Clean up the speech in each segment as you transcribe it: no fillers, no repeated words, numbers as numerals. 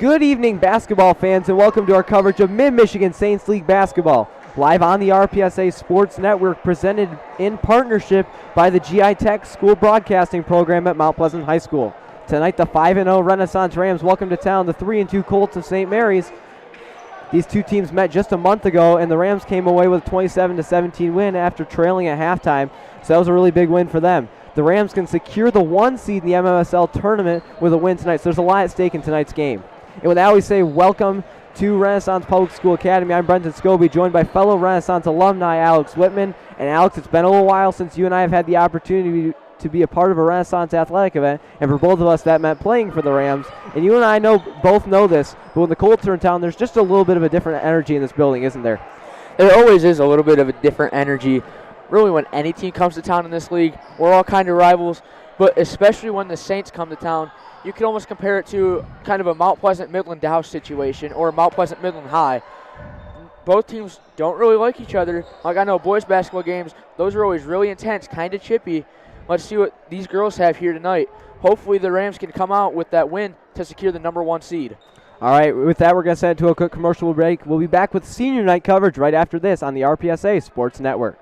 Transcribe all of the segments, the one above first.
Good evening, basketball fans, and welcome to our coverage of Mid-Michigan Saints League basketball, live on the RPSA Sports Network, presented in partnership by the GI-TEC School Broadcasting Program at Mount Pleasant High School. Tonight, the 5-0 Renaissance Rams welcome to town the 3-2 Colts of St. Mary's. These two teams met just a month ago, and the Rams came away with a 27-17 win after trailing at halftime, so that was a really big win for them. The Rams can secure the 1 seed in the MMSL tournament with a win tonight, so there's a lot at stake in tonight's game. And with that, we say welcome to Renaissance Public School Academy. I'm Brenton Scoby, joined by fellow Renaissance alumni Alex Whitman. And Alex, it's been a little while since you and I have had the opportunity to be a part of a Renaissance athletic event, and for both of us, that meant playing for the Rams. And you and I both know this, but when the Colts are in town, there's just a little bit of a different energy in this building, isn't there? There always is a little bit of a different energy. Really, when any team comes to town in this league, we're all kind of rivals, but especially when the Saints come to town, you can almost compare it to kind of a Mount Pleasant Midland Dow situation or Mount Pleasant Midland High. Both teams don't really like each other. Like, I know boys basketball games, those are always really intense, kind of chippy. Let's see what these girls have here tonight. Hopefully the Rams can come out with that win to secure the number 1 seed. All right, with that, we're going to send it to a quick commercial break. We'll be back with senior night coverage right after this on the RPSA Sports Network.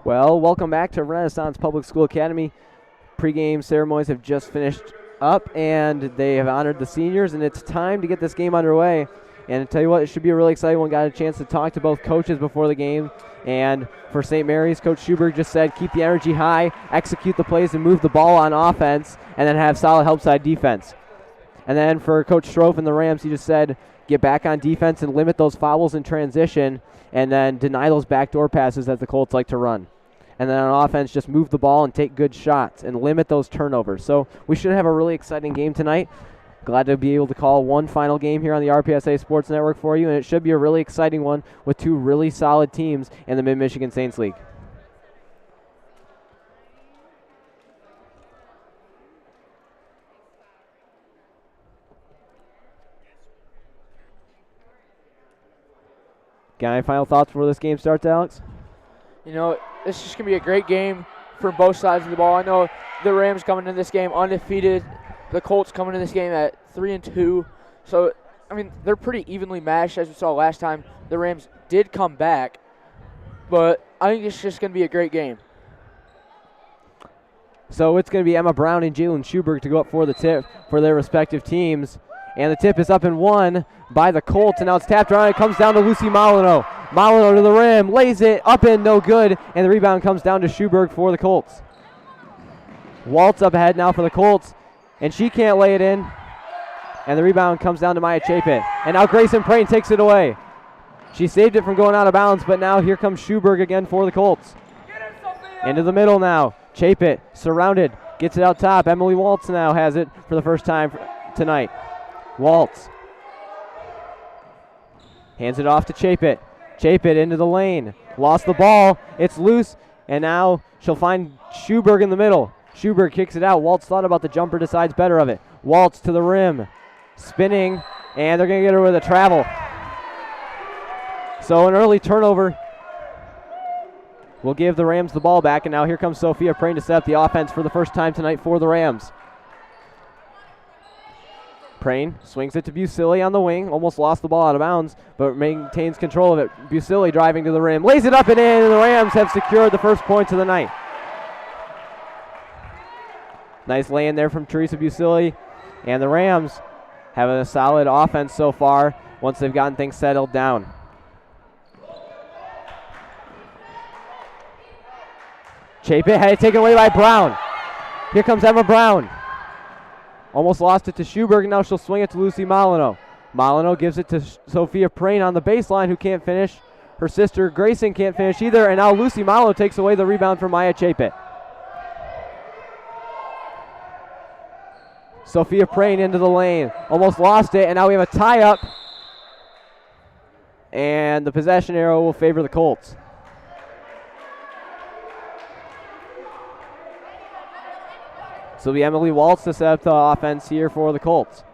Well, welcome back to Renaissance Public School Academy. Pre-game ceremonies have just finished up, and they have honored the seniors, and it's time to get this game underway. And to tell you what, it should be a really exciting one. Got a chance to talk to both coaches before the game, and for St. Mary's, Coach Schuberg just said keep the energy high, execute the plays, and move the ball on offense, and then have solid help side defense. And then for Coach Strofe and the Rams, he just said get back on defense and limit those fouls in transition, and then deny those backdoor passes that the Colts like to run. And then on offense, just move the ball and take good shots and limit those turnovers. So we should have a really exciting game tonight. Glad to be able to call one final game here on the RPSA Sports Network for you, and it should be a really exciting one with two really solid teams in the Mid-Michigan Saints League. Got any final thoughts before this game starts, Alex? You know, this is just going to be a great game for both sides of the ball. I know the Rams coming into this game undefeated. The Colts coming into this game at 3-2. So, I mean, they're pretty evenly matched, as we saw last time. The Rams did come back, but I think it's just going to be a great game. So it's going to be Emma Brown and Jalen Schuberg to go up for the tip for their respective teams. And the tip is up and won by the Colts, and now it's tapped around. It comes down to Lucy Molyneux. Molyneux to the rim, lays it up and no good, and the rebound comes down to Schuberg for the Colts. Waltz up ahead now for the Colts, and she can't lay it in. And the rebound comes down to Maya Chapin. And now Grayson Prain takes it away. She saved it from going out of bounds, but now here comes Schuberg again for the Colts. Into the middle now. Chapin surrounded, gets it out top. Emily Waltz now has it for the first time tonight. Waltz hands it off to Chapin. Chapin into the lane. Lost the ball. It's loose, and now she'll find Schuberg in the middle. Schuberg kicks it out. Waltz thought about the jumper, decides better of it. Waltz to the rim. Spinning, and they're going to get her with a travel. So an early turnover will give the Rams the ball back, and now here comes Sophia Prain to set up the offense for the first time tonight for the Rams. Prain swings it to Busili on the wing. Almost lost the ball out of bounds, but maintains control of it. Busili driving to the rim. Lays it up and in, and the Rams have secured the first points of the night. Nice lay in there from Teresa Busili. And the Rams have a solid offense so far once they've gotten things settled down. Chapin had it taken away by Brown. Here comes Emma Brown. Almost lost it to Schuberg, and now she'll swing it to Lucy Molyneux. Molyneux gives it to Sophia Prain on the baseline, who can't finish. Her sister Grayson can't finish either, and now Lucy Molyneux takes away the rebound from Maya Chapin. Sophia Prain into the lane. Almost lost it, and now we have a tie-up. And the possession arrow will favor the Colts. So it'll be Emily Waltz to set up the offense here for the Colts.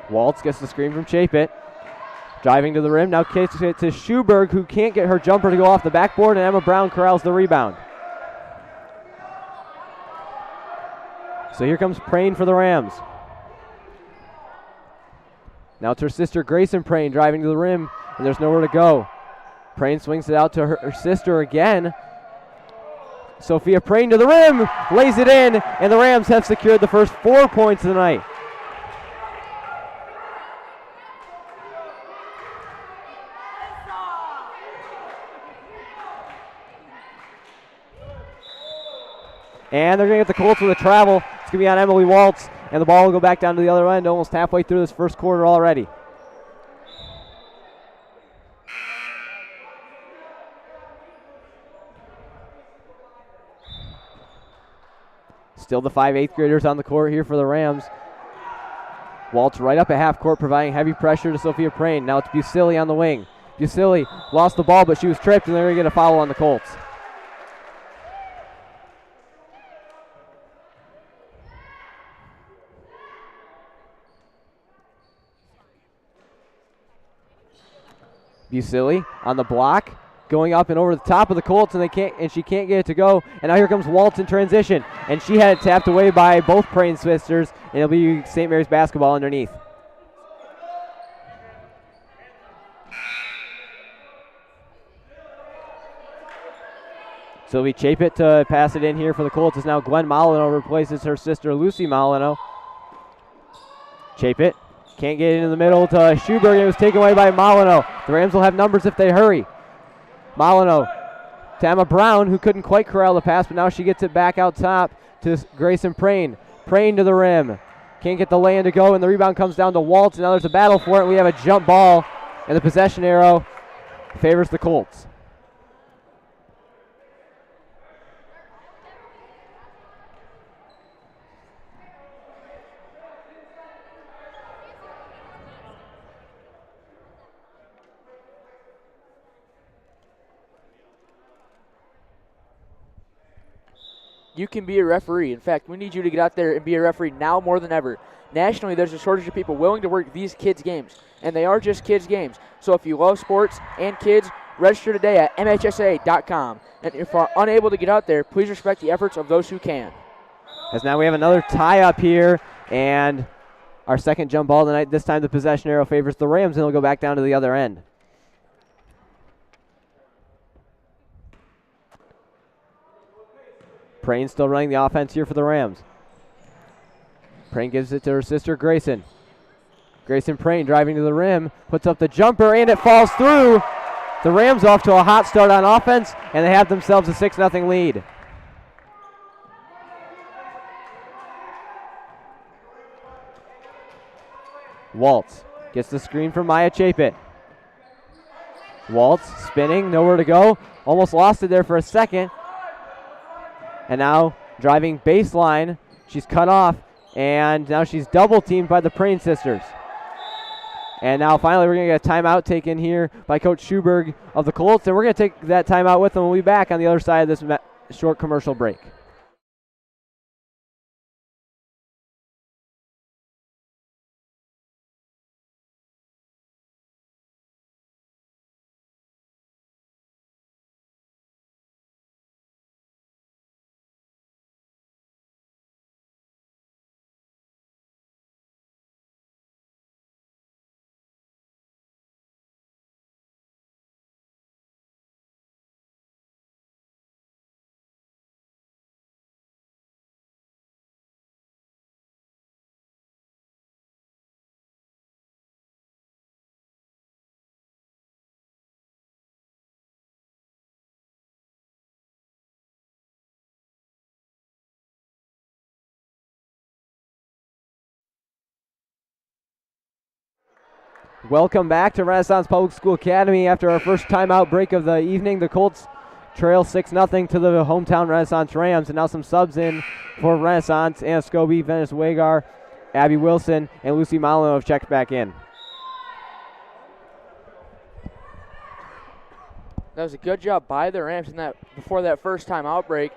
Waltz gets the screen from Chapin. Driving to the rim, now kicks it to Schuberg, who can't get her jumper to go off the backboard, and Emma Brown corrals the rebound. So here comes Prain for the Rams. Now it's her sister Grayson Prain driving to the rim, and there's nowhere to go. Prain swings it out to her sister again. Sophia Prain to the rim, lays it in, and the Rams have secured the first 4 points of the night. And they're going to get the Colts with a travel. It's going to be on Emily Waltz, and the ball will go back down to the other end almost halfway through this first quarter already. Still the 5 8th graders on the court here for the Rams. Waltz right up at half court, providing heavy pressure to Sophia Prain. Now it's Busili on the wing. Busili lost the ball, but she was tripped, and they're going to get a foul on the Colts. Busili on the block, going up and over the top of the Colts, and she can't get it to go. And now here comes Waltz in transition, and she had it tapped away by both Prain sisters, and it'll be St. Mary's basketball underneath. Sylvie Chapit to pass it in here for the Colts as now Gwen Molyneux replaces her sister Lucy Molyneux. Chapit can't get it in the middle to Schuberg. It was taken away by Molyneux. The Rams will have numbers if they hurry. Molyneux to Emma Brown, who couldn't quite corral the pass, but now she gets it back out top to Grayson Prain. Prain to the rim. Can't get the lay-in to go, and the rebound comes down to Waltz. Now there's a battle for it. We have a jump ball, and the possession arrow favors the Colts. You can be a referee. In fact, we need you to get out there and be a referee now more than ever. Nationally, there's a shortage of people willing to work these kids' games, and they are just kids' games. So if you love sports and kids, register today at MHSA.com. And if you're unable to get out there, please respect the efforts of those who can. As now we have another tie-up here, and our second jump ball tonight. This time the possession arrow favors the Rams, and it'll go back down to the other end. Prain still running the offense here for the Rams. Prain gives it to her sister Grayson. Grayson Prain driving to the rim, puts up the jumper, and it falls through. The Rams off to a hot start on offense, and they have themselves a 6-0 lead. Waltz gets the screen from Maya Chapit. Waltz spinning, nowhere to go. Almost lost it there for a second. And now driving baseline, she's cut off, and now she's double teamed by the Prain sisters. And now finally we're going to get a timeout taken here by Coach Schuberg of the Colts, and we're going to take that timeout with them. We'll be back on the other side of this short commercial break. Welcome back to Renaissance Public School Academy. After our first timeout break of the evening, the Colts trail 6-0 to the hometown Renaissance Rams. And now some subs in for Renaissance. Anna Scoby, Venice Wagar, Abby Wilson, and Lucy Molyneux have checked back in. That was a good job by the Rams in that before that first timeout break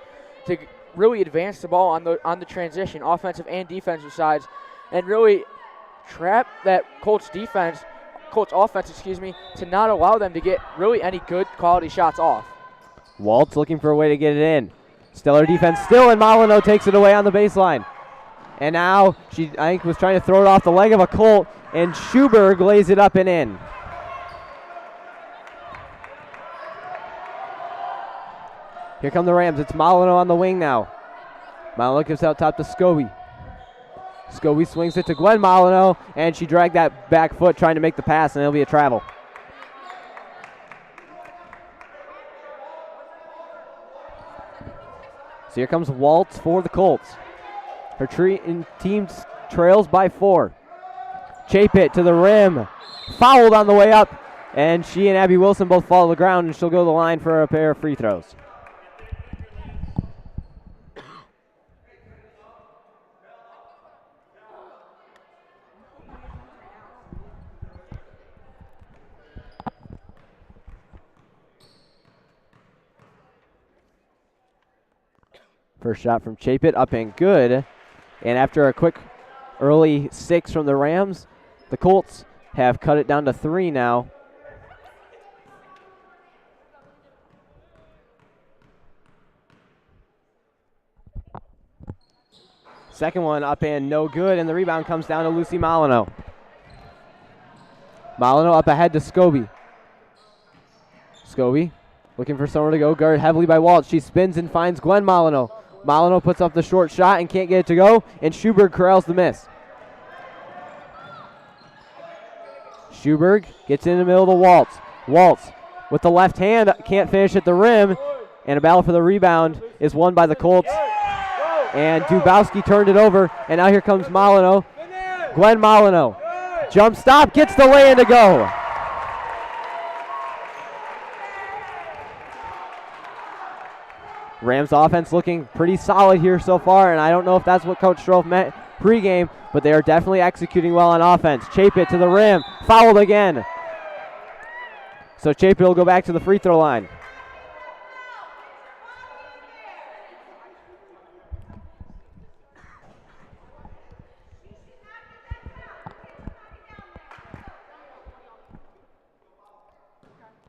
to really advance the ball on the transition, offensive and defensive sides, and really trap that Colts offense, to not allow them to get really any good quality shots off. Waltz looking for a way to get it in. Stellar defense still, and Molyneux takes it away on the baseline. And now she, I think, was trying to throw it off the leg of a Colt, and Schuberg lays it up and in. Here come the Rams. It's Molyneux on the wing now. Molyneux gives out top to Scoby. Scoby swings it to Gwen Molyneux, and she dragged that back foot trying to make the pass, and it'll be a travel. So here comes Waltz for the Colts. Her team trails by 4. Chapit to the rim. Fouled on the way up, and she and Abby Wilson both fall to the ground, and she'll go to the line for a pair of free throws. First shot from Chapit, up and good. And after a quick early 6 from the Rams, the Colts have cut it down to 3 now. Second one up and no good, and the rebound comes down to Lucy Molyneux. Molyneux up ahead to Scoby. Scoby Looking for someone to go, guarded heavily by Waltz. She spins and finds Gwen Molyneux. Molyneux puts up the short shot and can't get it to go, and Schuberg corrals the miss. Schuberg gets in the middle of Waltz. Waltz with the left hand, can't finish at the rim, and a battle for the rebound is won by the Colts. And Dubowski turned it over, and now here comes Molyneux. Gwen Molyneux. Jump stop, gets the lay-in to go. Rams offense looking pretty solid here so far, and I don't know if that's what Coach Strofe meant pregame, but they are definitely executing well on offense. Chapit to the rim, fouled again. So Chapit will go back to the free throw line.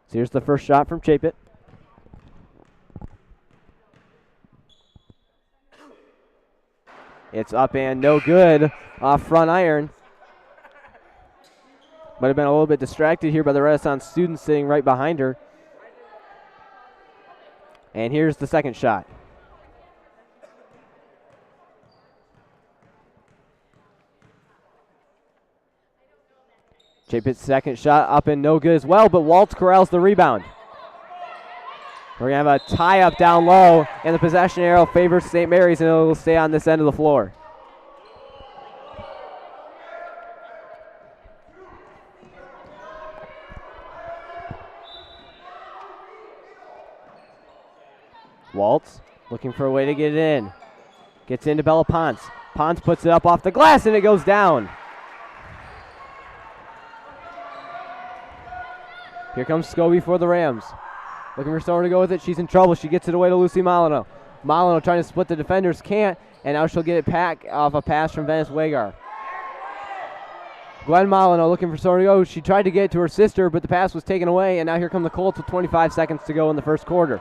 So here's the first shot from Chapit. It's up and no good off front iron. Might have been a little bit distracted here by the Renaissance students sitting right behind her. And here's the second shot. Chapit's second shot up and no good as well, but Waltz corrals the rebound. We're going to have a tie-up down low, and the possession arrow favors St. Mary's, and it will stay on this end of the floor. Waltz looking for a way to get it in. Gets into Bella Ponce. Ponce puts it up off the glass, and it goes down. Here comes Scoby for the Rams. Looking for someone to go with it. She's in trouble. She gets it away to Lucy Molyneux. Molyneux trying to split the defenders. Can't. And now she'll get it back off a pass from Venice Wagar. Gwen Molyneux looking for someone to go. She tried to get it to her sister, but the pass was taken away. And now here come the Colts with 25 seconds to go in the first quarter.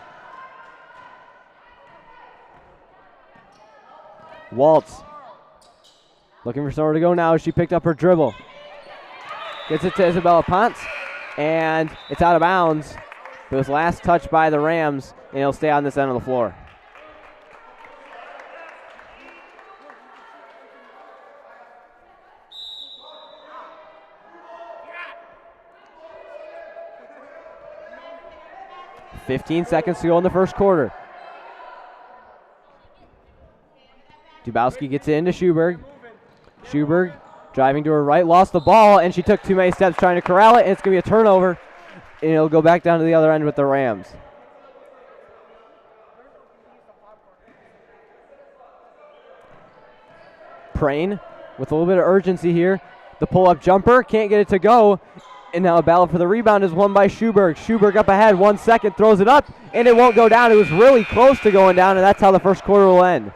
Waltz looking for someone to go now as she picked up her dribble. Gets it to Isabella Ponce. And it's out of bounds. It was last touched by the Rams, and it'll stay on this end of the floor. $15 seconds to go in the first quarter. Dubowski gets it into Schuberg. Schuberg driving to her right, lost the ball, and she took too many steps trying to corral it, and it's going to be a turnover, and it'll go back down to the other end with the Rams. Prane with a little bit of urgency here. The pull-up jumper, can't get it to go, and now a battle for the rebound is won by Schuberg. Schuberg up ahead, 1 second, throws it up, and it won't go down. It was really close to going down, and that's how the first quarter will end.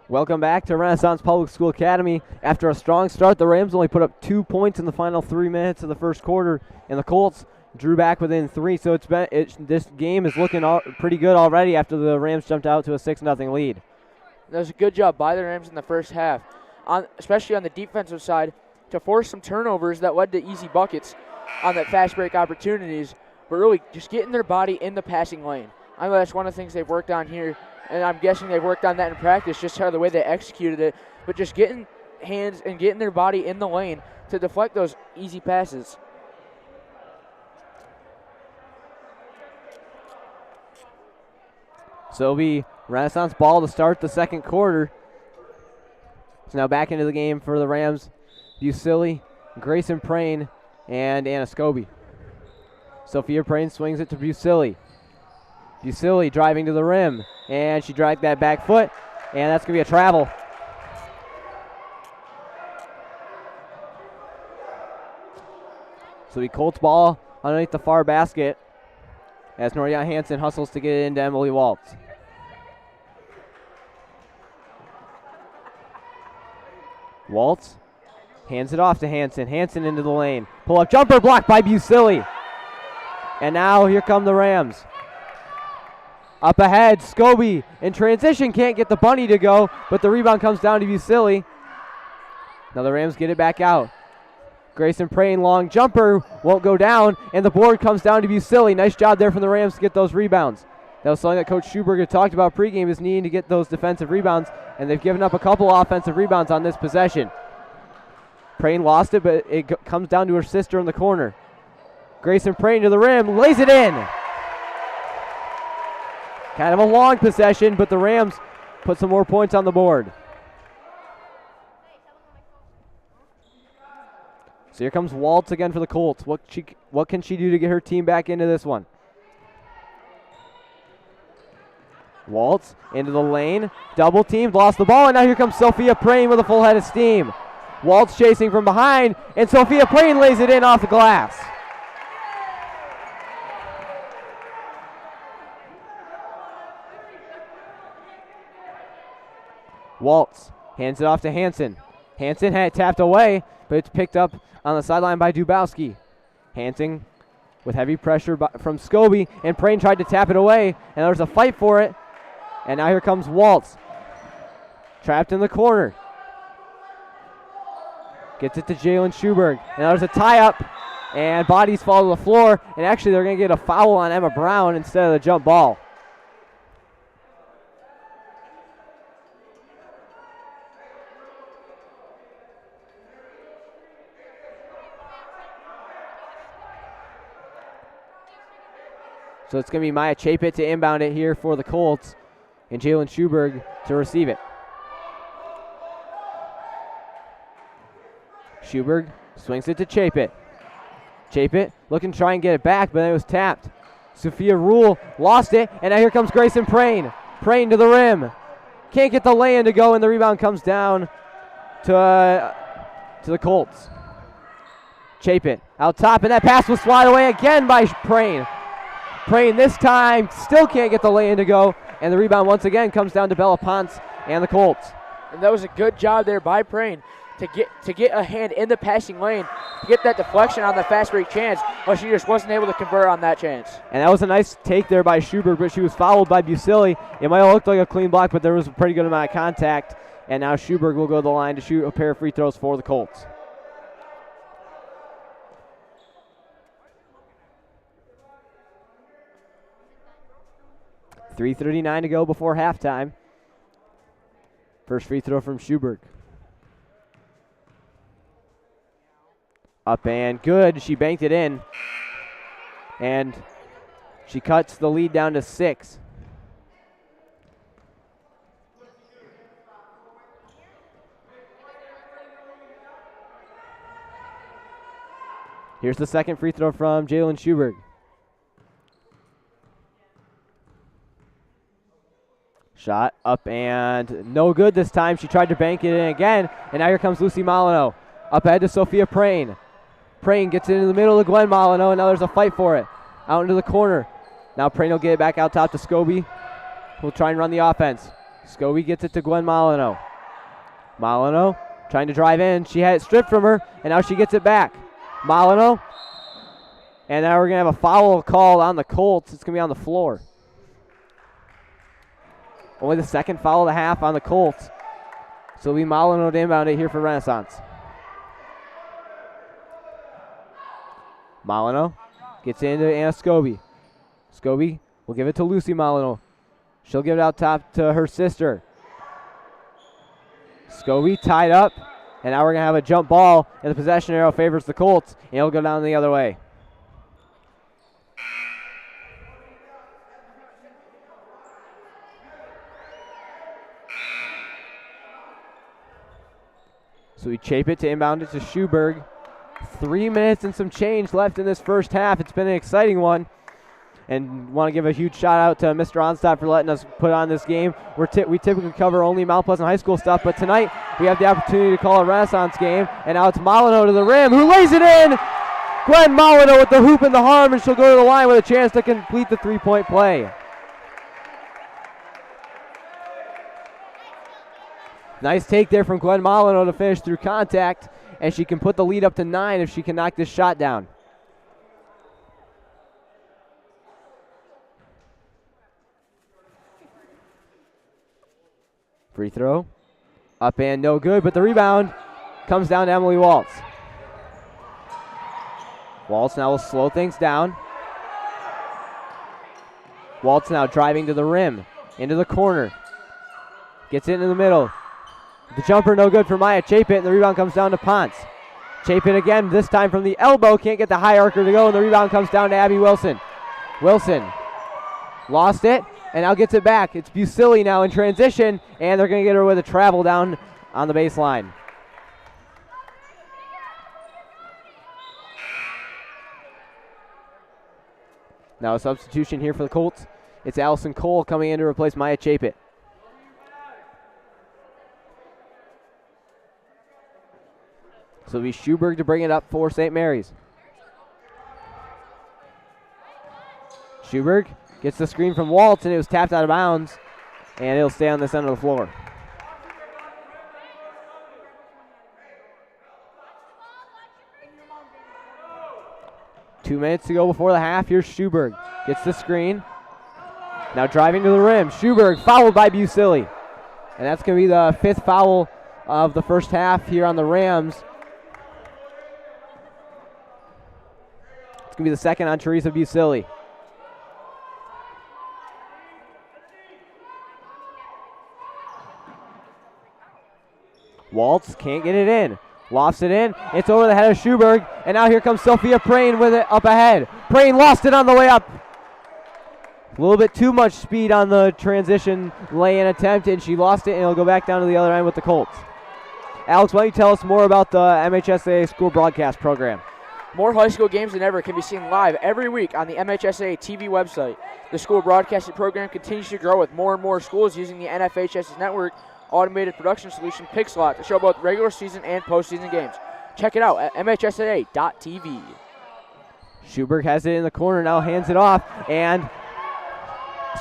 Welcome back to Renaissance Public School Academy. After a strong start, the Rams only put up 2 points in the final 3 minutes of the first quarter, and the Colts drew back within 3. So this game is looking pretty good already after the Rams jumped out to a 6-0 lead. That was a good job by the Rams in the first half, especially on the defensive side, to force some turnovers that led to easy buckets on that fast break opportunities, but really just getting their body in the passing lane. I know that's one of the things they've worked on here, and I'm guessing they've worked on that in practice, just how the way they executed it, but just getting hands and getting their body in the lane to deflect those easy passes. So it'll be Renaissance ball to start the second quarter. So now back into the game for the Rams. Busili, Grayson Prane, and Anna Scoby. Sophia Prane swings it to Busili. Busili driving to the rim, and she dragged that back foot, and that's going to be a travel. So we Colts ball underneath the far basket as Noria Hansen hustles to get it into Emily Waltz. Waltz hands it off to Hansen. Hansen into the lane. Pull-up jumper blocked by Busili. And now here come the Rams. Up ahead, Scoby in transition. Can't get the bunny to go, but the rebound comes down to Busili. Now the Rams get it back out. Grayson Prane, long jumper, won't go down, and the board comes down to Busili. Nice job there from the Rams to get those rebounds. That was something that Coach Schuberg had talked about pregame, is needing to get those defensive rebounds, and they've given up a couple offensive rebounds on this possession. Prane lost it, but it comes down to her sister in the corner. Grayson Prane to the rim, lays it in. Kind of a long possession, but the Rams put some more points on the board. So here comes Waltz again for the Colts. What can she do to get her team back into this one? Waltz into the lane, double teamed, lost the ball, and now here comes Sophia Prane with a full head of steam. Waltz chasing from behind, and Sophia Prane lays it in off the glass. Waltz hands it off to Hansen. Hansen had it tapped away, but it's picked up on the sideline by Dubowski. Hansen with heavy pressure from Scoby, and Prane tried to tap it away, and there's a fight for it. And now here comes Waltz. Trapped in the corner. Gets it to Jalen Schuberg. And there's a tie-up, and bodies fall to the floor, and actually they're going to get a foul on Emma Brown instead of the jump ball. So it's going to be Maya Chapit to inbound it here for the Colts, and Jalen Schuberg to receive it. Schuberg swings it to Chapit. Chapit looking to try and get it back, but it was tapped. Sophia Rule lost it, and now here comes Grayson Prane. Prane to the rim. Can't get the lay-in to go, and the rebound comes down to the Colts. Chapit out top, and that pass was swatted away again by Prane. Prane this time still can't get the lay-in to go, and the rebound once again comes down to Bella Ponce and the Colts. And that was a good job there by Prane to get a hand in the passing lane, to get that deflection on the fast break chance, but she just wasn't able to convert on that chance. And that was a nice take there by Schuberg, but she was fouled by Busili. It might have looked like a clean block, but there was a pretty good amount of contact, and now Schuberg will go to the line to shoot a pair of free throws for the Colts. .3:39 to go before halftime. First free throw from Schuberg. Up and good. She banked it in. And she cuts the lead down to 6. Here's the second free throw from Jalen Schuberg. Shot up and no good this time. She tried to bank it in again, and now here comes Lucy Molyneux. Up ahead to Sophia Prane. Prane gets it in the middle of Gwen Molyneux, and now there's a fight for it. Out into the corner. Now Prane will get it back out top to Scoby, who'll try and run the offense. Scoby gets it to Gwen Molyneux. Molyneux trying to drive in. She had it stripped from her, and now she gets it back. Molyneux. And now we're going to have a foul called on the Colts. It's going to be on the floor. Only the second foul of the half on the Colts. So we Molyneux to inbound it here for Renaissance. Molyneux gets into Anna Scoby. Scoby will give it to Lucy Molyneux. She'll give it out top to her sister. Scoby tied up, and now we're going to have a jump ball, and the possession arrow favors the Colts, and it'll go down the other way. So we Chapin it to inbound it to Schuberg. 3 minutes and some change left in this first half. It's been an exciting one. And want to give a huge shout out to Mr. Onstott for letting us put on this game. We typically cover only Mount Pleasant High School stuff, but tonight we have the opportunity to call a Renaissance game. And now it's Molyneux to the rim, who lays it in! Gwen Molyneux with the hoop and the harm, and she'll go to the line with a chance to complete the three-point play. Nice take there from Gwen Molyneux to finish through contact, and she can put the lead up to 9 if she can knock this shot down. Free throw. Up and no good, but the rebound comes down to Emily Waltz. Waltz now will slow things down. Waltz now driving to the rim, into the corner. Gets it in the middle. The jumper no good for Maya Chapin, and the rebound comes down to Ponce. Chapin again, this time from the elbow, can't get the high arcer to go, and the rebound comes down to Abby Wilson. Wilson lost it, and now gets it back. It's Busili now in transition, and they're going to get her with a travel down on the baseline. Now a substitution here for the Colts. It's Allison Cole coming in to replace Maya Chapin. So it'll be Schuberg to bring it up for St. Mary's. Schuberg gets the screen from Waltz, and it was tapped out of bounds, and it'll stay on this end of the floor. Two minutes to go before the half. Here's Schuberg. Gets the screen. Now driving to the rim. Schuberg fouled by Busili. And that's going to be the 5th foul of the first half here on the Rams. It's going to be the 2nd on Teresa Busili. Waltz can't get it in. Lofts it in. It's over the head of Schuberg. And now here comes Sophia Prain with it up ahead. Prain lost it on the way up. A little bit too much speed on the transition lay-in attempt, and she lost it, and it'll go back down to the other end with the Colts. Alex, why don't you tell us more about the MHSA School Broadcast Program? More high school games than ever can be seen live every week on the MHSA TV website. The School Broadcasting Program continues to grow with more and more schools using the NFHS Network automated production solution PixLot to show both regular season and postseason games. Check it out at mhsa.tv. Schuberg has it in the corner, now hands it off, and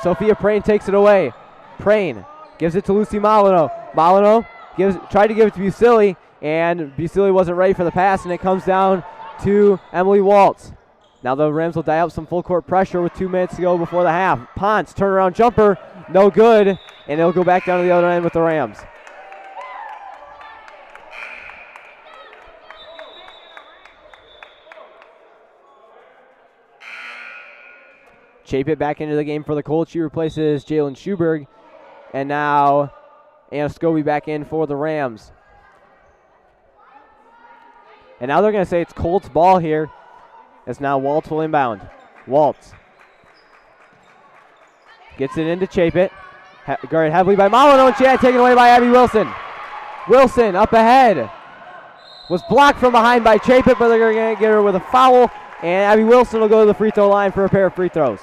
Sophia Prain takes it away. Prain gives it to Lucy Molyneux. Molyneux tried to give it to Busili, and Busili wasn't ready for the pass, and it comes down to Emily Waltz. Now the Rams will dial up some full court pressure with 2 minutes to go before the half. Ponce, turnaround jumper, no good, and it'll go back down to the other end with the Rams. Chapin back into the game for the Colts. She replaces Jalen Schuberg, and now Anna Scoby back in for the Rams. And now they're going to say it's Colts ball here, as now Waltz will inbound. Waltz gets it into Chapin. Guarded heavily by Molyneux, and she had taken away by Abby Wilson. Wilson up ahead. Was blocked from behind by Chapin, but they're going to get her with a foul, and Abby Wilson will go to the free throw line for a pair of free throws.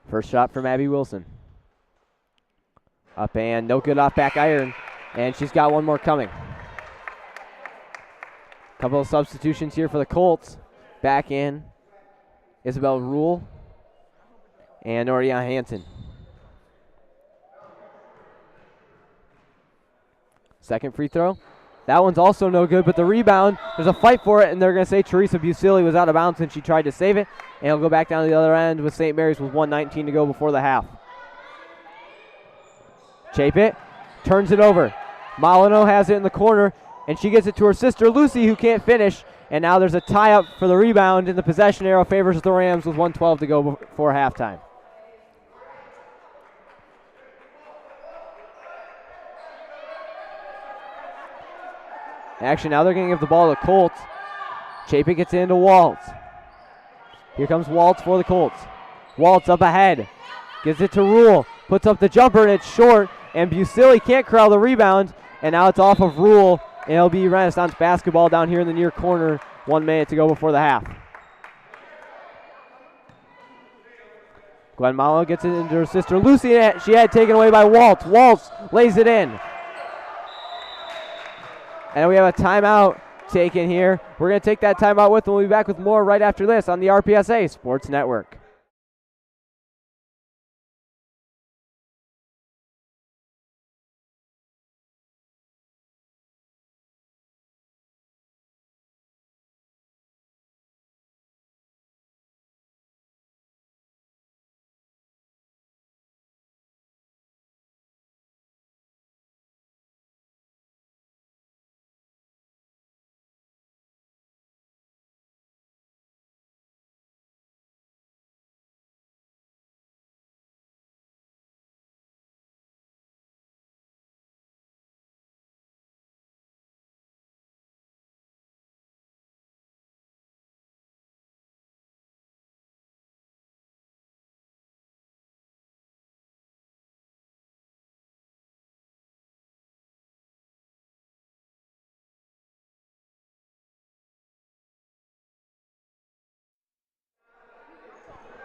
First shot from Abby Wilson. Up and no good off back iron. And she's got one more coming. Couple of substitutions here for the Colts. Back in Isabel Rule and Oriana Hansen. Second free throw. That one's also no good, but the rebound, there's a fight for it, and they're going to say Teresa Busili was out of bounds and she tried to save it. And it'll go back down to the other end with St. Mary's with 1:19 to go before the half. Chapin turns it over. Molyneux has it in the corner, and she gets it to her sister Lucy, who can't finish. And now there's a tie-up for the rebound, and the possession arrow favors the Rams with 1:12 to go before halftime. Actually, now they're going to give the ball to Colts. Chapin gets it into Waltz. Here comes Waltz for the Colts. Waltz up ahead. Gives it to Rule. Puts up the jumper, and it's short. And Busili can't corral the rebound. And now it's off of Rule. And it'll be Renaissance basketball down here in the near corner. 1 minute to go before the half. Gwen Malo gets it into her sister Lucy. She had it taken away by Waltz. Waltz lays it in. And we have a timeout taken here. We're going to take that timeout with them. We'll be back with more right after this on the RPSA Sports Network.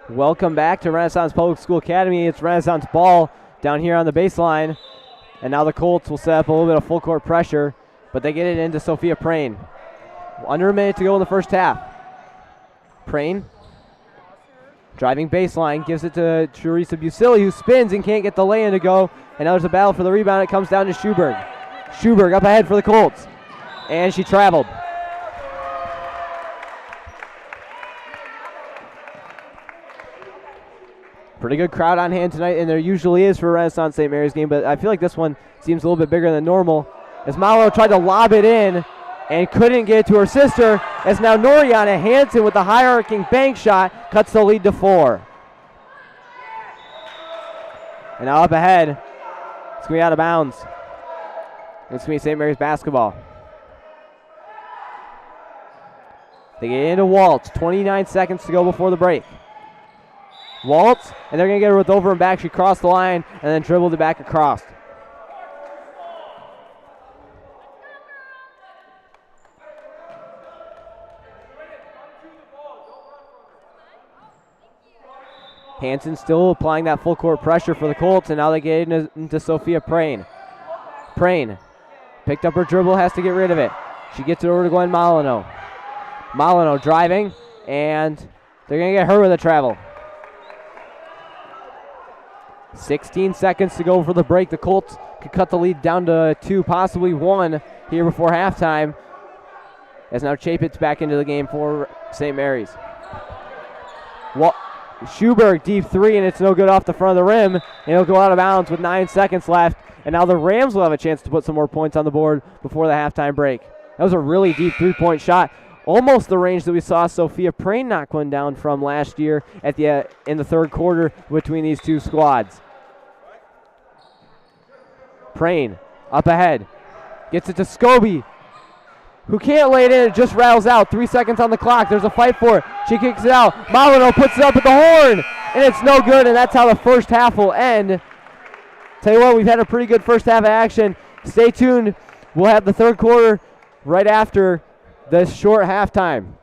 Welcome back to Renaissance Public School Academy. It's Renaissance ball down here on the baseline. And now the Colts will set up a little bit of full court pressure, but they get it into Sophia Prain. Under a minute to go in the first half. Prain driving baseline, gives it to Teresa Busili, who spins and can't get the lay-in to go. And now there's a battle for the rebound. It comes down to Schuberg. Schuberg up ahead for the Colts. And she traveled. Pretty good crowd on hand tonight, and there usually is for a Renaissance St. Mary's game, but I feel like this one seems a little bit bigger than normal. As Malo tried to lob it in and couldn't get it to her sister, as now Noriana Hansen with the high-arcing bank shot cuts the lead to 4. And now up ahead, it's going to be out of bounds. It's going to be St. Mary's basketball. They get into Waltz, 29 seconds to go before the break. Waltz, and they're going to get her with over and back. She crossed the line and then dribbled it back across. Hansen still applying that full court pressure for the Colts, and now they get into Sophia Prain. Prain picked up her dribble, has to get rid of it. She gets it over to Gwen Molyneux. Molyneux driving, and they're going to get her with a travel. 16 seconds to go for the break. The Colts could cut the lead down to 2, possibly 1 here before halftime. As now Chapin's back into the game for St. Mary's. Schuberg deep 3, and it's no good off the front of the rim. And it'll go out of bounds with 9 seconds left. And now the Rams will have a chance to put some more points on the board before the halftime break. That was a really deep 3-point shot. Almost the range that we saw Sophia Prain knock one down from last year at in the third quarter between these two squads. Prain up ahead. Gets it to Scoby, who can't lay it in. It just rattles out. 3 seconds on the clock. There's a fight for it. She kicks it out. Molyneux puts it up at the horn, and it's no good, and that's how the first half will end. Tell you what, we've had a pretty good first half of action. Stay tuned. We'll have the third quarter right after this short halftime.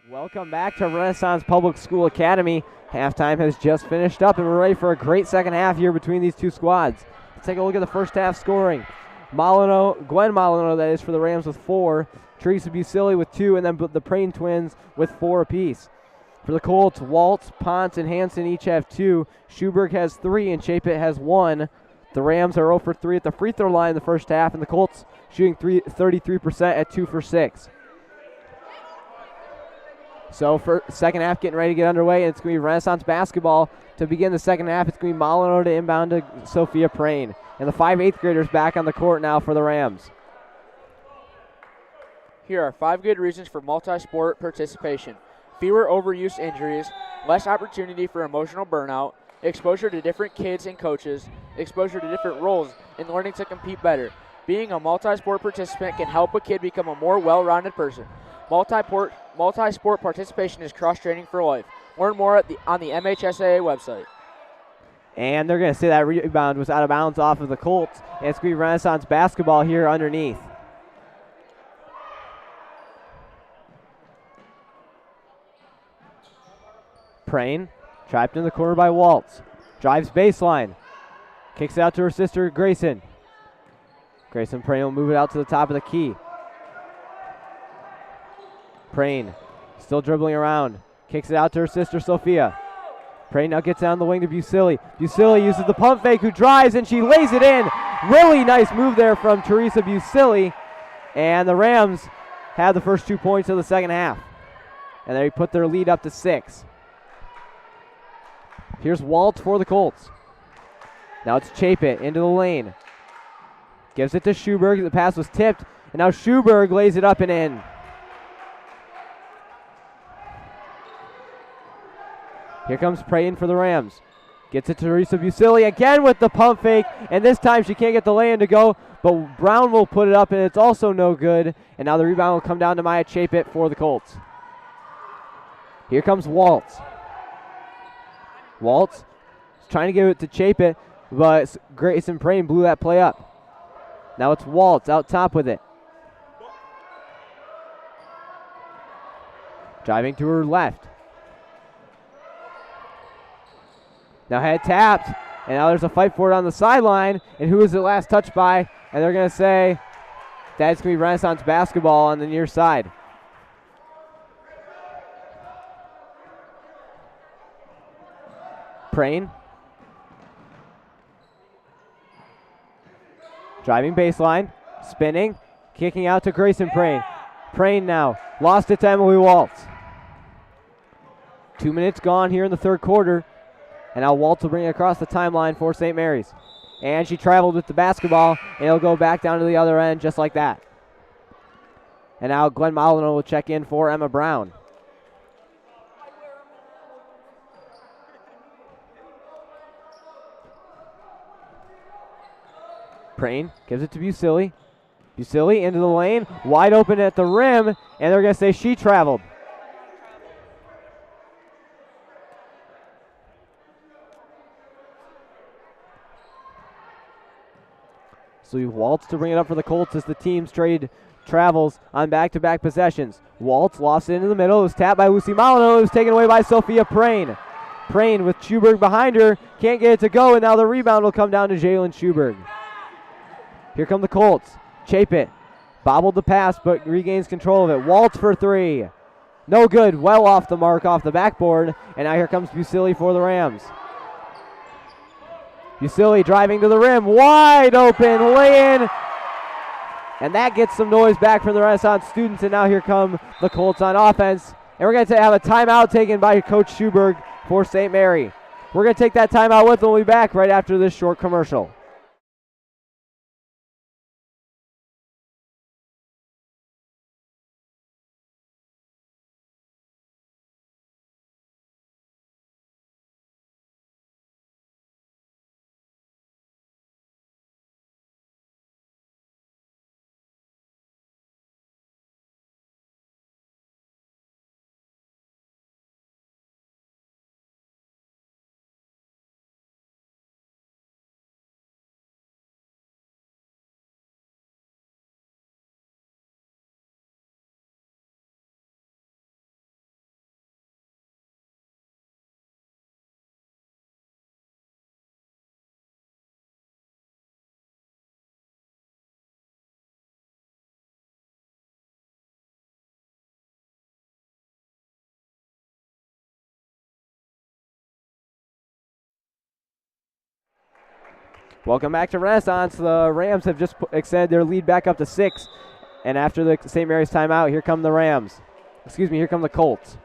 Welcome back to Renaissance Public School Academy. Halftime has just finished up, and we're ready for a great second half here between these two squads. Let's take a look at the first half scoring. Gwen Molyneux, that is, for the Rams with 4. Teresa Busili with 2, and then the Prain twins with 4 apiece. For the Colts, Waltz, Ponce, and Hanson each have 2. Schuberg has 3, and Chapit has 1. The Rams are 0 for 3 at the free throw line in the first half, and the Colts shooting 33% at 2 for 6. So for second half getting ready to get underway, and it's going to be Renaissance basketball to begin the second half. It's going to be Molyneux to inbound to Sophia Prain. And the 5 8th graders back on the court now for the Rams. Here are 5 good reasons for multi-sport participation. Fewer overuse injuries, less opportunity for emotional burnout, exposure to different kids and coaches, exposure to different roles, and learning to compete better. Being a multi-sport participant can help a kid become a more well-rounded person. Multi-sport participation is cross-training for life. Learn more on the MHSAA website. And they're going to say that rebound was out of bounds off of the Colts. And it's going to be Renaissance basketball here underneath. Prain, trapped in the corner by Waltz. Drives baseline. Kicks it out to her sister, Grayson. Grayson Prain will move it out to the top of the key. Prain still dribbling around. Kicks it out to her sister, Sophia. Prain now gets down the wing to Busili. Busili uses the pump fake, who drives, and she lays it in. Really nice move there from Teresa Busili. And the Rams have the first 2 points of the second half. And they put their lead up to 6. Here's Waltz for the Colts. Now it's Chapit into the lane. Gives it to Schuberg. The pass was tipped, and now Schuberg lays it up and in. Here comes Prain for the Rams. Gets it to Teresa Busili again with the pump fake, and this time she can't get the lay-in to go, but Brown will put it up, and it's also no good. And now the rebound will come down to Maya Chapit for the Colts. Here comes Waltz. Waltz is trying to give it to Chapit, but Grayson Prain blew that play up. Now it's Waltz out top with it. Driving to her left. Now had tapped, and now there's a fight for it on the sideline. And who was the last touch by? And they're going to say that's going to be Renaissance basketball on the near side. Prain. Driving baseline, spinning, kicking out to Grayson Prain. Prain now lost it to Emily Waltz. 2 minutes gone here in the third quarter. And now Waltz will bring it across the timeline for St. Mary's. And she traveled with the basketball, and it'll go back down to the other end just like that. And now Glenn Molyneux will check in for Emma Brown. Prain gives it to Busili. Busili into the lane, wide open at the rim, and they're going to say she traveled. So we Waltz to bring it up for the Colts as the team's trade travels on back-to-back possessions. Waltz lost it into the middle. It was tapped by Lucy Molyneux. It was taken away by Sophia Prain. Prain with Schuberg behind her. Can't get it to go, and now the rebound will come down to Jalen Schuberg. Here come the Colts. Chapit bobbled the pass, but regains control of it. Waltz for 3. No good. Well off the mark, off the backboard. And now here comes Busili for the Rams. Busili driving to the rim, wide open, lay-in. And that gets some noise back from the Renaissance students, and now here come the Colts on offense. And we're going to have a timeout taken by Coach Schuberg for St. Mary. We're going to take that timeout with them. We'll be back right after this short commercial. Welcome back to Renaissance. The Rams have just extended their lead back up to 6. And after the St. Mary's timeout, here come the Rams. Excuse me, here come the Colts.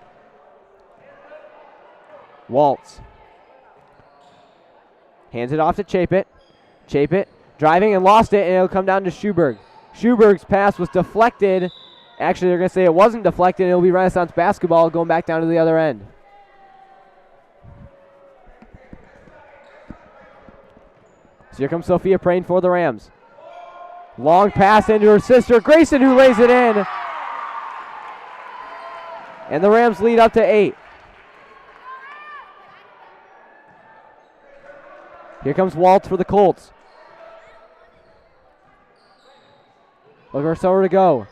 Waltz. Hands it off to Chapin. Chapin driving and lost it, and it'll come down to Schuberg. Schuberg's pass was deflected. Actually, they're going to say it wasn't deflected. It'll be Renaissance basketball going back down to the other end. So here comes Sophia Prain for the Rams. Long pass into her sister, Grayson, who lays it in. And the Rams lead up to 8. Here comes Waltz for the Colts. Looking for somewhere to go.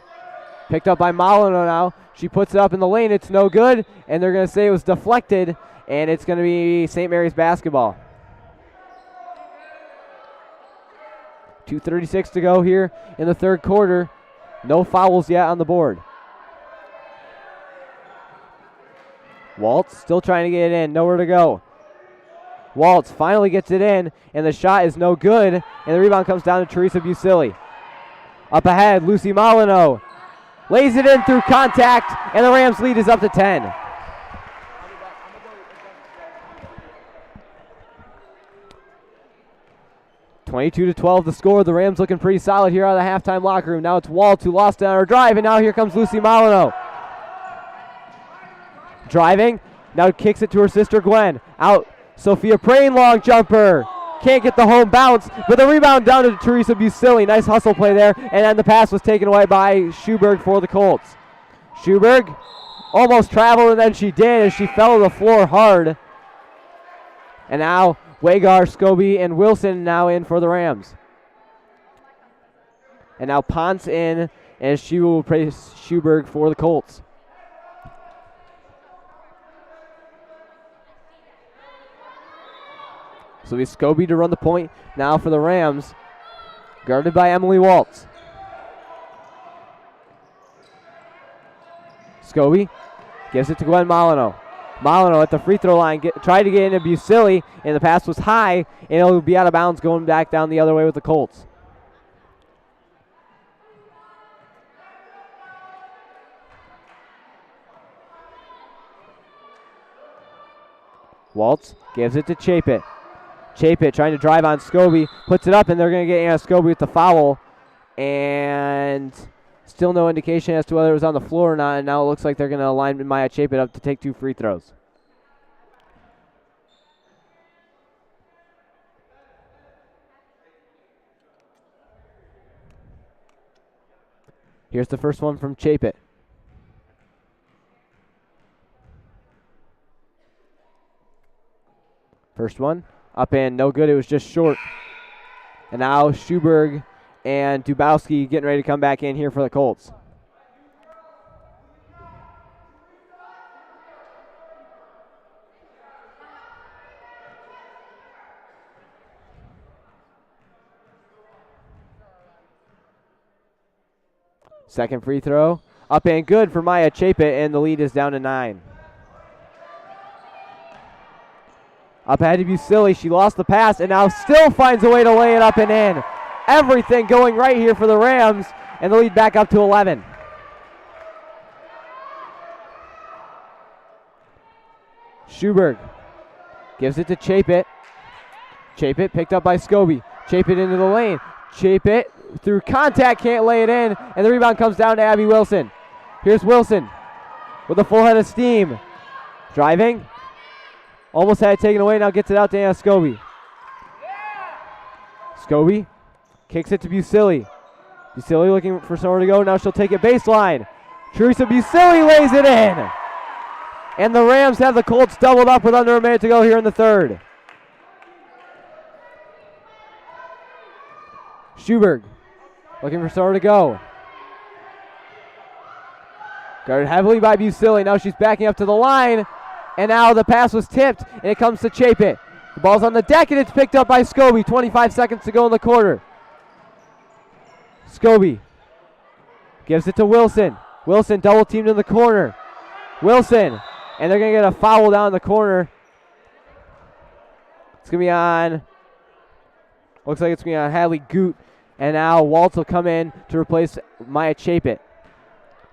Picked up by Molyneux now. She puts it up in the lane. It's no good. And they're going to say it was deflected. And it's going to be St. Mary's basketball. 2:36 to go here in the third quarter. No fouls yet on the board. Waltz still trying to get it in. Nowhere to go. Waltz finally gets it in, and the shot is no good. And the rebound comes down to Teresa Busili. Up ahead, Lucy Molyneux lays it in through contact, and the Rams' lead is up to 10. (22-12) the score. The Rams looking pretty solid here out of the halftime locker room. Now it's Waltz who lost it on her drive, and now here comes Lucy Molyneux. Driving, now kicks it to her sister Gwen. Out, Sophia Prain, long jumper. Can't get the home bounce, but the rebound down to Teresa Busili. Nice hustle play there, and then the pass was taken away by Schuberg for the Colts. Schuberg almost traveled, and then she did, and she fell to the floor hard. And now Wagar, Scoby, and Wilson now in for the Rams. And now Ponce in, and she will praise Schuberg for the Colts. So we Scoby to run the point now for the Rams, guarded by Emily Waltz. Scoby gives it to Gwen Molyneux. Molyneux at the free throw line tried to get into Busili, and the pass was high, and it'll be out of bounds going back down the other way with the Colts. Waltz gives it to Chapin. Chapin trying to drive on Scoby, puts it up, and they're going to get Anna Scoby with the foul. And still no indication as to whether it was on the floor or not, and now it looks like they're going to line Maya Chapin up to take 2 free throws. Here's the first one from Chapin. First one. Up and no good. It was just short. And now Schuberg and Dubowski getting ready to come back in here for the Colts. Second free throw. Up and good for Maya Chapin, and the lead is down to 9. Up ahead to Busili. She lost the pass and now still finds a way to lay it up and in. Everything going right here for the Rams, and the lead back up to 11. Schuberg gives it to Chapin. Chapin picked up by Scoby. Chapin into the lane. Chapin through contact can't lay it in, and the rebound comes down to Abby Wilson. Here's Wilson with a full head of steam. Driving. Almost had it taken away, now gets it out to Anna Scoby. Scoby kicks it to Busili. Busili looking for somewhere to go, now she'll take it baseline. Teresa Busili lays it in. And the Rams have the Colts doubled up with under a minute to go here in the third. Schuberg looking for somewhere to go. Guarded heavily by Busili, now she's backing up to the line. And now the pass was tipped, and it comes to Chapin. The ball's on the deck, and it's picked up by Scoby. 25 seconds to go in the quarter. Scoby gives it to Wilson. Wilson double teamed in the corner. Wilson, and they're going to get a foul down in the corner. It's going to be on Looks like it's going to be on Hadley Goot. And now Waltz will come in to replace Maya Chapit.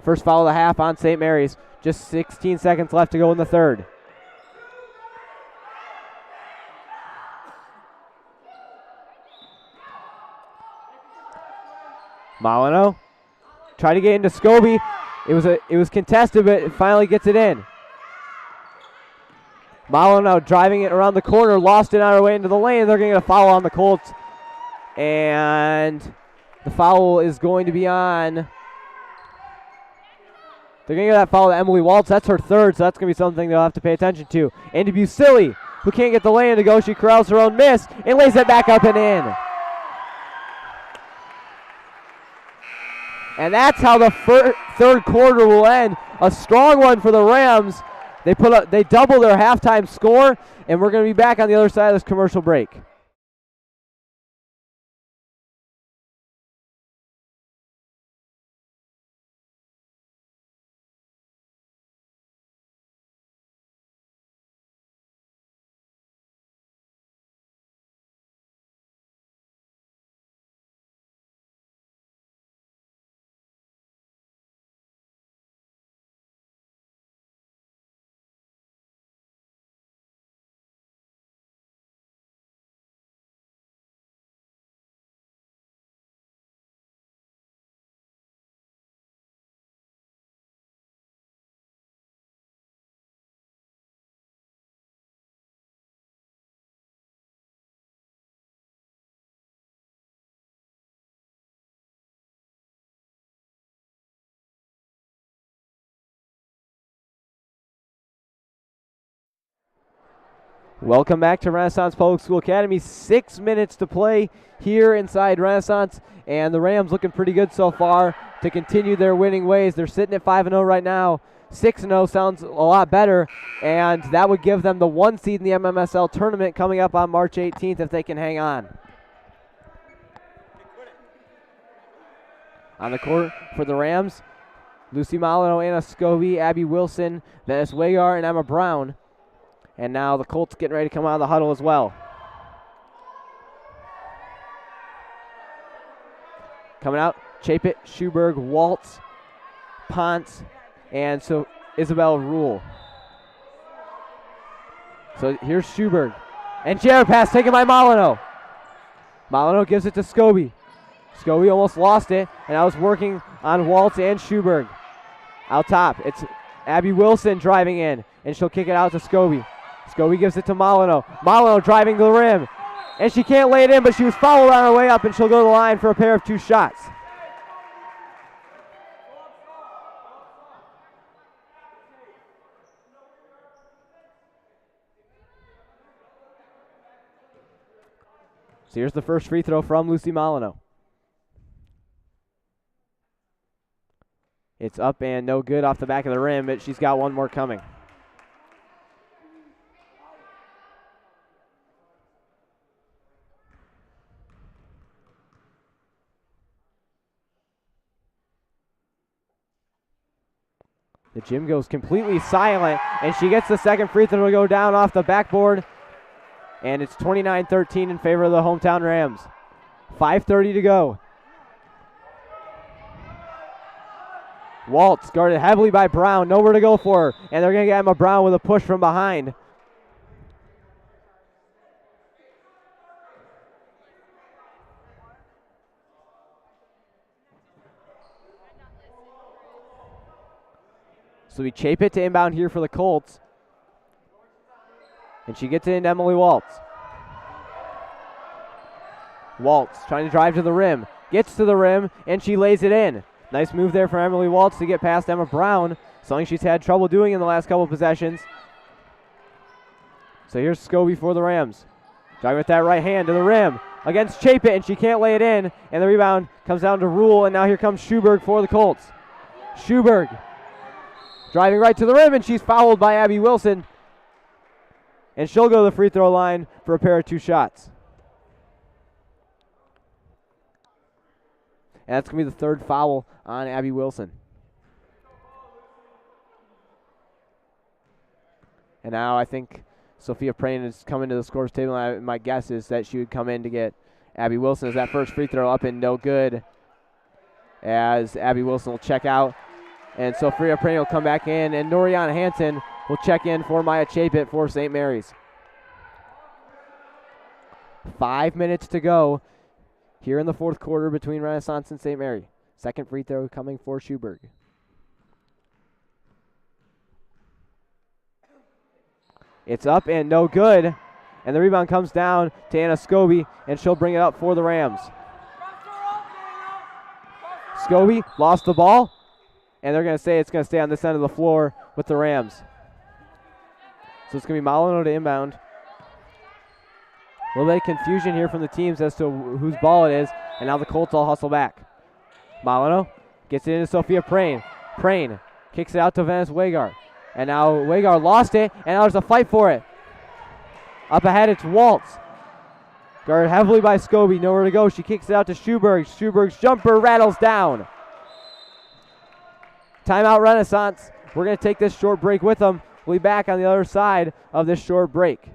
First foul of the half on St. Mary's. Just 16 seconds left to go in the third. Molyneux tried to get into Scoby. It was contested, but it finally gets it in. Molyneux driving it around the corner, lost it on her way into the lane. They're going to get a foul on the Colts. And the foul is going to be on. They're going to get that foul to Emily Waltz. That's her third, so that's going to be something they'll have to pay attention to. Into Busili, who can't get the lane to go. She corrals her own miss and lays it back up and in. And that's how the third quarter will end. A strong one for the Rams. They double their halftime score, and we're going to be back on the other side of this commercial break. Welcome back to Renaissance Public School Academy. 6 minutes to play here inside Renaissance, and the Rams looking pretty good so far to continue their winning ways. They're sitting at 5-0 right now. 6-0 sounds a lot better, and that would give them the 1 seed in the MMSL tournament coming up on March 18th if they can hang on. On the court for the Rams, Lucy Molyneux, Anna Scoby, Abby Wilson, Venice Wagar, and Emma Brown. And now the Colts getting ready to come out of the huddle as well. Coming out, Chapit, Schuberg, Waltz, Ponce, and so Isabel Rule. So here's Schuberg. And Jared pass taken by Molyneux. Molyneux gives it to Scoby. Scoby almost lost it, and I was working on Waltz and Schuberg. Out top, it's Abby Wilson driving in, and she'll kick it out to Scoby. Scoby gives it to Molyneux. Molyneux driving to the rim. And she can't lay it in, but she was fouled on her way up, and she'll go to the line for a pair of 2 shots. So here's the first free throw from Lucy Molyneux. It's up and no good off the back of the rim, but she's got one more coming. The gym goes completely silent, and she gets the second free throw to go down off the backboard. And it's 29-13 in favor of the hometown Rams. 5:30 to go. Waltz guarded heavily by Brown. Nowhere to go for her. And they're going to get Emma Brown with a push from behind. So we chape it to inbound here for the Colts. And she gets it into Emily Waltz. Waltz trying to drive to the rim. Gets to the rim, and she lays it in. Nice move there from Emily Waltz to get past Emma Brown. Something she's had trouble doing in the last couple possessions. So here's Scoby for the Rams. Driving with that right hand to the rim against Chapit, and she can't lay it in. And the rebound comes down to Rule, and now here comes Schuberg for the Colts. Schuberg driving right to the rim, and she's fouled by Abby Wilson. And she'll go to the free throw line for a pair of 2 shots. And that's going to be the third foul on Abby Wilson. And now I think Sophia Prane is coming to the scores table. My guess is that she would come in to get Abby Wilson is that first free throw up and no good, as Abby Wilson will check out. And Sophia Prane will come back in, and Noriana Hansen will check in for Maya Chapin for St. Mary's. 5 minutes to go here in the fourth quarter between Renaissance and St. Mary. Second free throw coming for Schuberg. It's up and no good. And the rebound comes down to Anna Scoby, and she'll bring it up for the Rams. Scoby lost the ball, and they're going to say it's going to stay on this end of the floor with the Rams. So it's going to be Molyneux to inbound. A little bit of confusion here from the teams as to whose ball it is, and now the Colts all hustle back. Molyneux gets it into Sophia Prane. Prane kicks it out to Venice Wagar. And now Wagar lost it, and now there's a fight for it. Up ahead, it's Waltz. Guarded heavily by Scoby. Nowhere to go. She kicks it out to Schuberg. Schuberg's jumper rattles down. Timeout Renaissance. We're going to take this short break with them. We'll be back on the other side of this short break.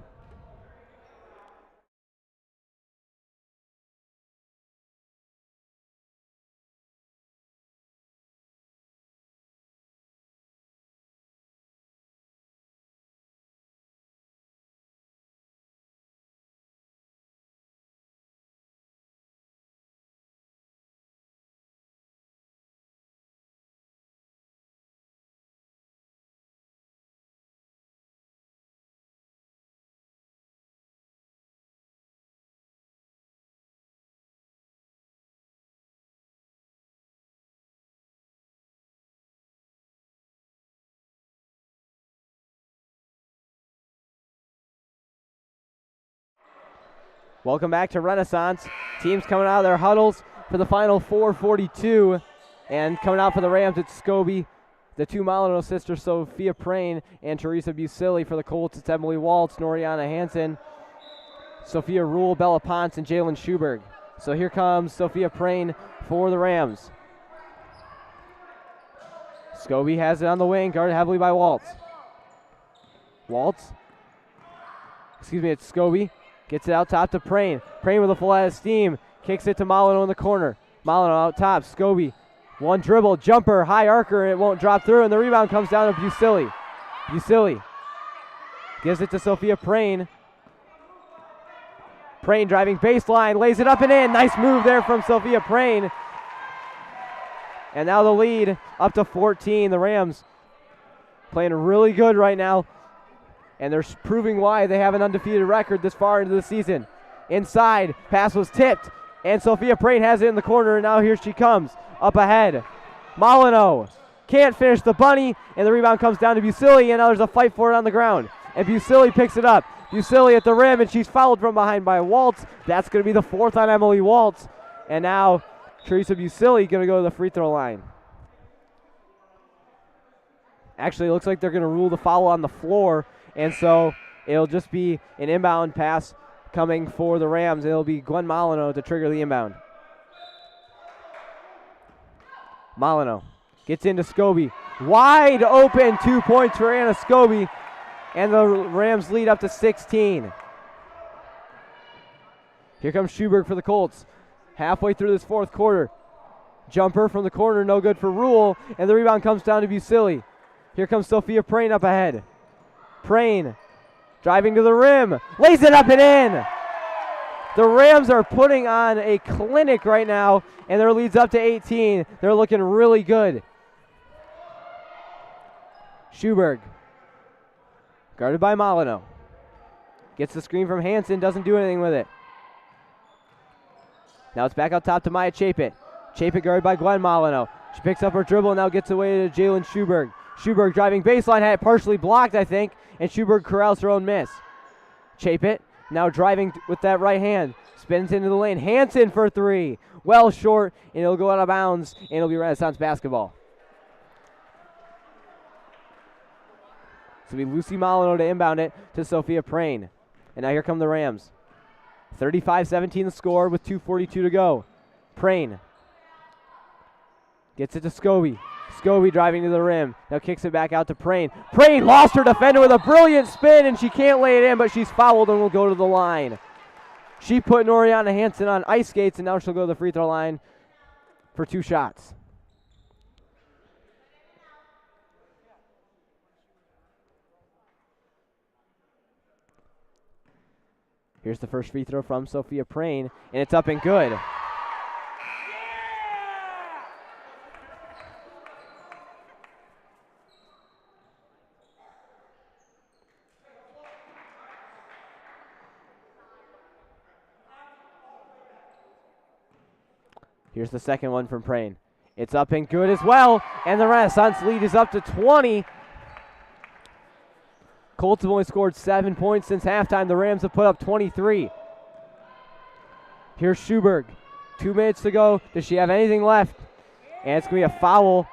Welcome back to Renaissance. Teams coming out of their huddles for the final 4:42. And coming out for the Rams, it's Scoby, the two Molyneux sisters, Sophia Prane and Teresa Busili. For the Colts, it's Emily Waltz, Noriana Hansen, Sophia Rule, Bella Ponce, and Jalen Schuberg. So here comes Sophia Prane for the Rams. Scoby has it on the wing, guarded heavily by Waltz. It's Scoby. Gets it out top to Prane. Prane with a full head of steam. Kicks it to Molyneux in the corner. Molyneux out top. Scoby. One dribble. Jumper. High arcer. It won't drop through. And the rebound comes down to Busili. Busili gives it to Sophia Prane. Prane driving baseline. Lays it up and in. Nice move there from Sophia Prane. And now the lead up to 14. The Rams playing really good right now. And they're proving why they have an undefeated record this far into the season. Inside, pass was tipped, and Sophia Prane has it in the corner, and now here she comes, up ahead. Molyneux can't finish the bunny, and the rebound comes down to Busili, and now there's a fight for it on the ground. And Busili picks it up. Busili at the rim, and she's fouled from behind by Waltz. That's going to be the fourth on Emily Waltz. And now Teresa Busili going to go to the free throw line. Actually, it looks like they're going to rule the foul on the floor. And so it'll just be an inbound pass coming for the Rams. It'll be Gwen Molyneux to trigger the inbound. Molyneux gets into Scoby. Wide open, 2 points for Anna Scoby. And the Rams lead up to 16. Here comes Schuberg for the Colts. Halfway through this fourth quarter. Jumper from the corner, no good for Rule. And the rebound comes down to Busili. Here comes Sophia Prane up ahead. Prane driving to the rim, lays it up and in. The Rams are putting on a clinic right now, and their lead's up to 18. They're looking really good. Schuberg, guarded by Molyneux. Gets the screen from Hansen, doesn't do anything with it. Now it's back up top to Maya Chapin. Chapin guarded by Gwen Molyneux. She picks up her dribble and now gets away to Jalen Schuberg. Schuberg driving baseline, had it partially blocked, I think, and Schuberg corrals her own miss. Chapin now driving with that right hand. Spins into the lane. Hansen for three. Well short, and it'll go out of bounds, and it'll be Renaissance basketball. So it'll be Lucy Molyneux to inbound it to Sophia Prane. And now here come the Rams. 35-17 the score with 2:42 to go. Prane gets it to Scoby. Scoby driving to the rim. Now kicks it back out to Prane. Prane lost her defender with a brilliant spin, and she can't lay it in, but she's fouled and will go to the line. She put Noriana Hansen on ice skates, and now she'll go to the free throw line for 2 shots. Here's the first free throw from Sophia Prane, and it's up and good. Here's the second one from Prane. It's up and good as well, and the Renaissance lead is up to 20. Colts have only scored 7 points since halftime. The Rams have put up 23. Here's Schuberg. 2 minutes to go. Does she have anything left? And it's going to be a foul.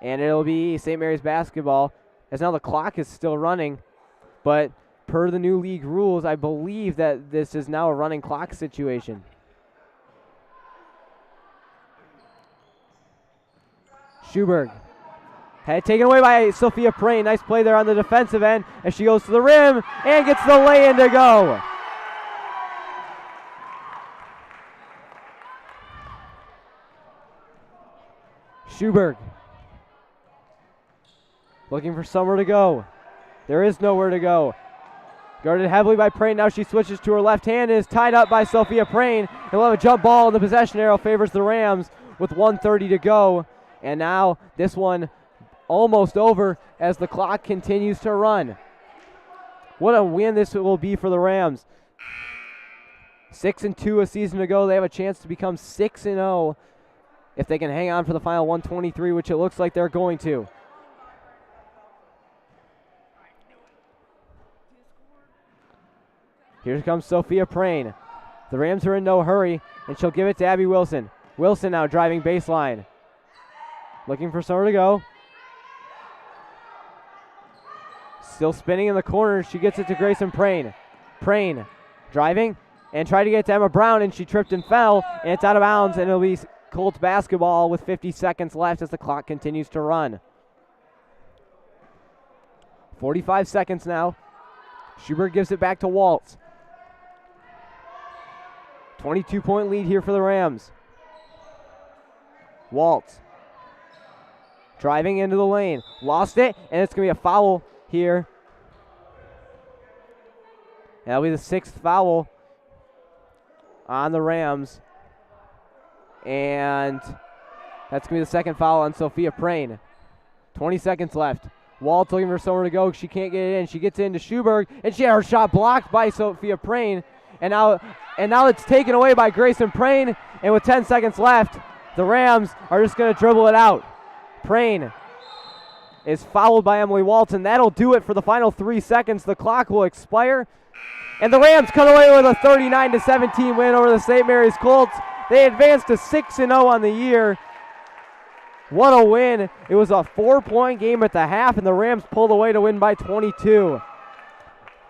And it'll be St. Mary's basketball, as now the clock is still running. But per the new league rules, I believe that this is now a running clock situation. Schuberg. Had taken away by Sophia Prane. Nice play there on the defensive end as she goes to the rim and gets the lay-in to go. Schuberg. Looking for somewhere to go. There is nowhere to go. Guarded heavily by Prane. Now she switches to her left hand and is tied up by Sophia Prane. He'll have a jump ball, and the possession arrow favors the Rams with 1:30 to go. And now this one almost over as the clock continues to run. What a win this will be for the Rams. 6-2 a season ago. They have a chance to become 6-0 if they can hang on for the final 123, which it looks like they're going to. Here comes Sophia Prane. The Rams are in no hurry, and she'll give it to Abby Wilson. Wilson now driving baseline. Looking for somewhere to go. Still spinning in the corner. She gets it to Grayson Prane. Prane driving and tried to get to Emma Brown, and she tripped and fell, and it's out of bounds, and it'll be Colts basketball with 50 seconds left as the clock continues to run. 45 seconds now. Schubert gives it back to Waltz. 22-point lead here for the Rams. Waltz. Driving into the lane. Lost it, and it's going to be a foul here. That'll be the 6th foul on the Rams. And that's going to be the 2nd foul on Sophia Prane. 20 seconds left. Waltz looking for somewhere to go. She can't get it in. She gets it into Schuberg, and she had her shot blocked by Sophia Prane. And now it's taken away by Grayson Prane. And with 10 seconds left, the Rams are just going to dribble it out. Prane is fouled by Emily Waltz, and that'll do it for the final 3 seconds. The clock will expire, and the Rams come away with a 39-17 win over the St. Mary's Colts. They advanced to 6-0 on the year. What a win. It was a 4-point game at the half, and the Rams pulled away to win by 22.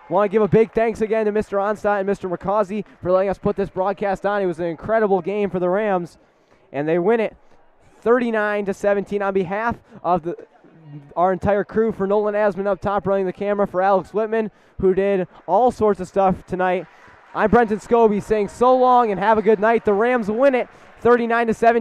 Want to give a big thanks again to Mr. Onstott and Mr. McCausey for letting us put this broadcast on. It was an incredible game for the Rams, and they win it 39-17 on behalf of our entire crew. For Nolan Asman up top running the camera, for Alex Whitman, who did all sorts of stuff tonight. I'm Brenton Scoby saying so long and have a good night. The Rams win it 39-17.